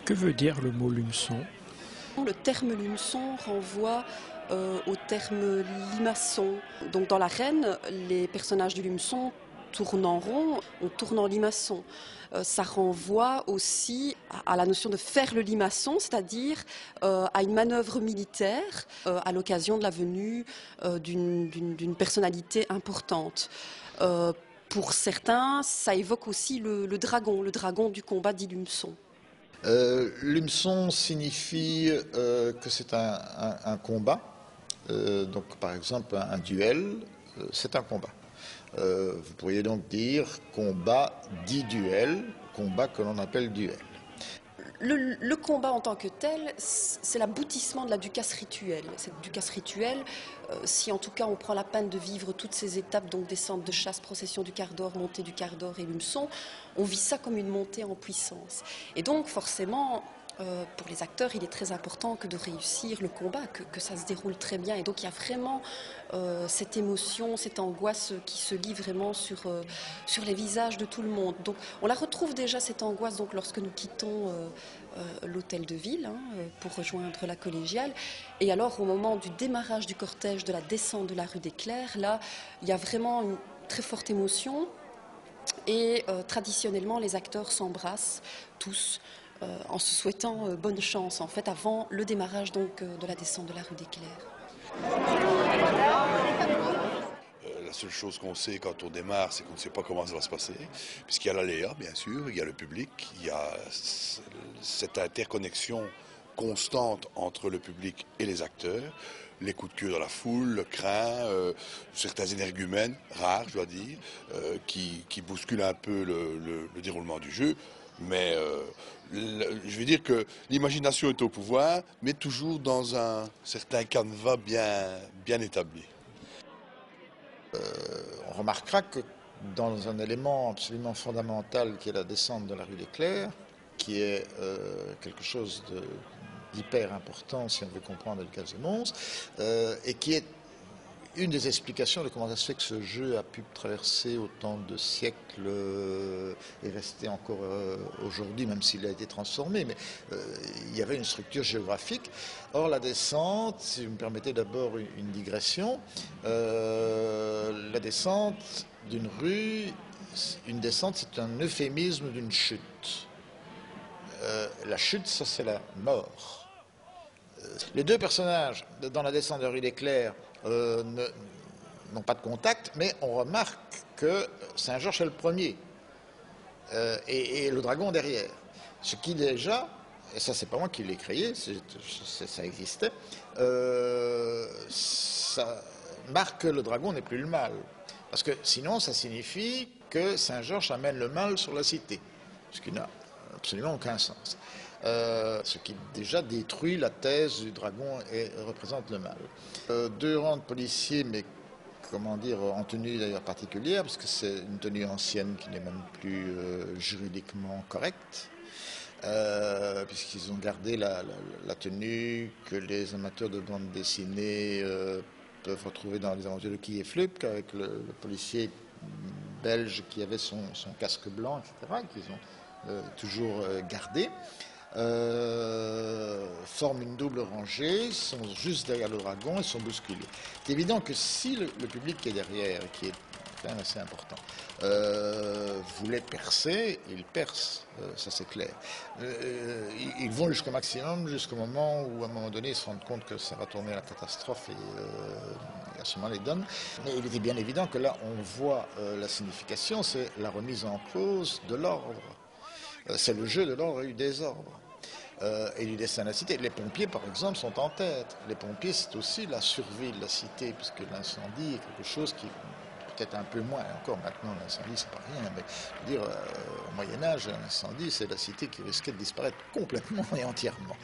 Que veut dire le mot lumeçon? Le terme lumeçon renvoie au terme limaçon. Donc dans l'arène, les personnages du lumeçon tournent en rond, on tourne en limaçon. Ça renvoie aussi à la notion de faire le limaçon, c'est-à-dire à une manœuvre militaire à l'occasion de la venue d'une personnalité importante. Pour certains, ça évoque aussi le dragon du combat dit lumeçon. Lumeçon signifie que c'est un combat. Donc, par exemple, un duel, c'est un combat. Vous pourriez donc dire combat dit duel, combat que l'on appelle duel. Le combat en tant que tel, c'est l'aboutissement de la ducasse rituelle. Cette ducasse rituelle, si en tout cas on prend la peine de vivre toutes ces étapes, donc descente de chasse, procession du quart d'or, montée du quart d'or et lumeçon, on vit ça comme une montée en puissance. Et donc forcément, pour les acteurs, il est très important que de réussir le combat, que ça se déroule très bien. Et donc il y a vraiment cette émotion, cette angoisse qui se lit vraiment sur les visages de tout le monde. Donc on la retrouve déjà, cette angoisse, donc, lorsque nous quittons l'hôtel de ville pour rejoindre la collégiale. Et alors au moment du démarrage du cortège, de la descente de la rue des Clercs, là, il y a vraiment une très forte émotion. Et traditionnellement, les acteurs s'embrassent tous en se souhaitant bonne chance, en fait, avant le démarrage donc, de la descente de la rue des Clercs. La seule chose qu'on sait quand on démarre, c'est qu'on ne sait pas comment ça va se passer, puisqu'il y a l'aléa, bien sûr, il y a le public, il y a cette interconnexion constante entre le public et les acteurs, les coups de queue dans la foule, le crin, certains énergumènes, rares je dois dire, qui bousculent un peu le déroulement du jeu. Mais je veux dire que l'imagination est au pouvoir, mais toujours dans un certain canevas bien établi. On remarquera que dans un élément absolument fondamental qui est la descente de la rue des Clercs, qui est quelque chose d'hyper important si on veut comprendre le cas de Mons, et qui est une des explications de comment ça se fait que ce jeu a pu traverser autant de siècles et rester encore aujourd'hui, même s'il a été transformé, mais il y avait une structure géographique. Or, la descente, si vous me permettez d'abord une digression, la descente d'une rue, une descente, c'est un euphémisme d'une chute. La chute, ça c'est la mort. Les deux personnages dans la descente de la rue des Clercs n'ont pas de contact, mais on remarque que Saint-Georges est le premier et le dragon derrière. Ce qui déjà, et ça c'est pas moi qui l'ai créé, ça existait, ça marque que le dragon n'est plus le mal. Parce que sinon ça signifie que Saint-Georges amène le mal sur la cité, ce qui n'a absolument aucun sens. Ce qui déjà détruit la thèse du dragon et représente le mal. Deux rangs de policiers, mais comment dire, en tenue d'ailleurs particulière, parce que c'est une tenue ancienne qui n'est même plus juridiquement correcte, puisqu'ils ont gardé la tenue que les amateurs de bande dessinée peuvent retrouver dans les aventures de Guy et Flup, avec le policier belge qui avait son casque blanc, etc., qu'ils ont toujours gardé. Forment une double rangée, sont juste derrière le dragon et sont bousculés. C'est évident que si le public qui est derrière, qui est quand même assez important, voulait percer, ils percent, ça c'est clair. Ils vont jusqu'au maximum, jusqu'au moment où à un moment donné ils se rendent compte que ça va tourner à la catastrophe et à ce moment les donnent. Mais il était bien évident que là on voit la signification, c'est la remise en cause de l'ordre. C'est le jeu de l'ordre et du désordre. Et du destin de la cité. Les pompiers, par exemple, sont en tête. Les pompiers, c'est aussi la survie de la cité, puisque l'incendie est quelque chose qui, peut-être un peu moins, encore maintenant, l'incendie, c'est pas rien, mais je veux dire, au Moyen-Âge, l'incendie, c'est la cité qui risquait de disparaître complètement et entièrement.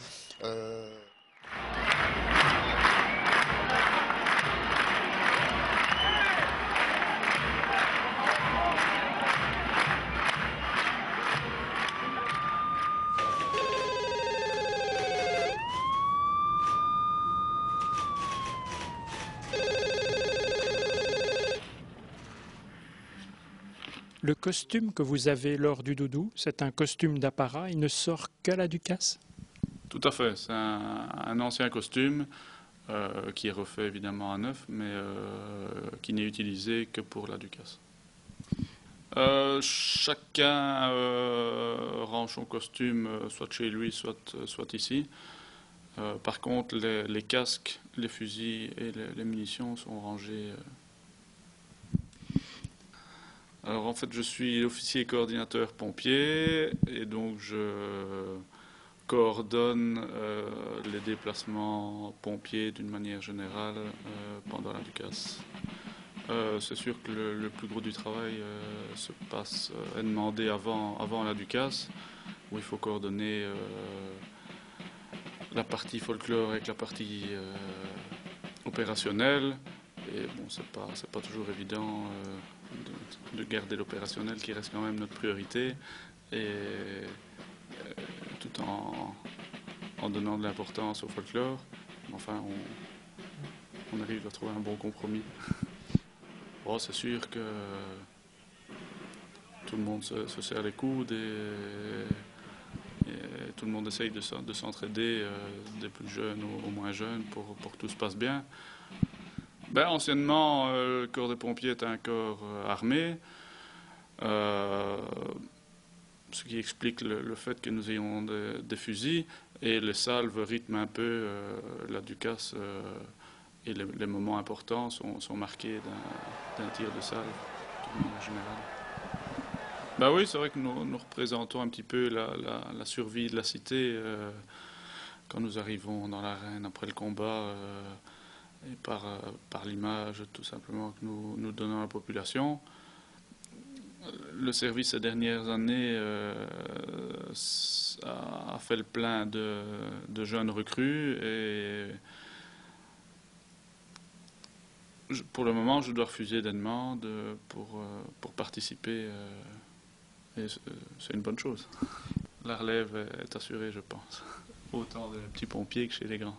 Le costume que vous avez lors du doudou, c'est un costume d'apparat, il ne sort qu'à la Ducasse? Tout à fait, c'est un ancien costume qui est refait évidemment à neuf, mais qui n'est utilisé que pour la Ducasse. Chacun range son costume soit chez lui, soit ici. Par contre, les casques, les fusils et les munitions sont rangés. Alors en fait, je suis officier coordinateur pompier et donc je coordonne les déplacements pompiers d'une manière générale pendant la Ducasse. C'est sûr que le plus gros du travail est demandé avant la Ducasse, où il faut coordonner la partie folklore avec la partie opérationnelle. Et bon, c'est pas toujours évident de garder l'opérationnel qui reste quand même notre priorité, et tout en donnant de l'importance au folklore. Enfin, on arrive à trouver un bon compromis. Bon, c'est sûr que tout le monde se serre les coudes et tout le monde essaye de s'entraider, des plus jeunes aux moins jeunes, pour que tout se passe bien. Ben, anciennement, le corps des pompiers est un corps armé, ce qui explique le fait que nous ayons des fusils, et les salves rythment un peu la Ducasse, et les moments importants sont marqués d'un tir de salve, de manière générale. Ben oui, c'est vrai que nous représentons un petit peu la survie de la cité quand nous arrivons dans l'arène après le combat, et par l'image tout simplement que nous donnons à la population. Le service ces dernières années a fait le plein de jeunes recrues, et pour le moment je dois refuser des demandes pour participer, et c'est une bonne chose. La relève est assurée, je pense, autant des petits pompiers que chez les grands.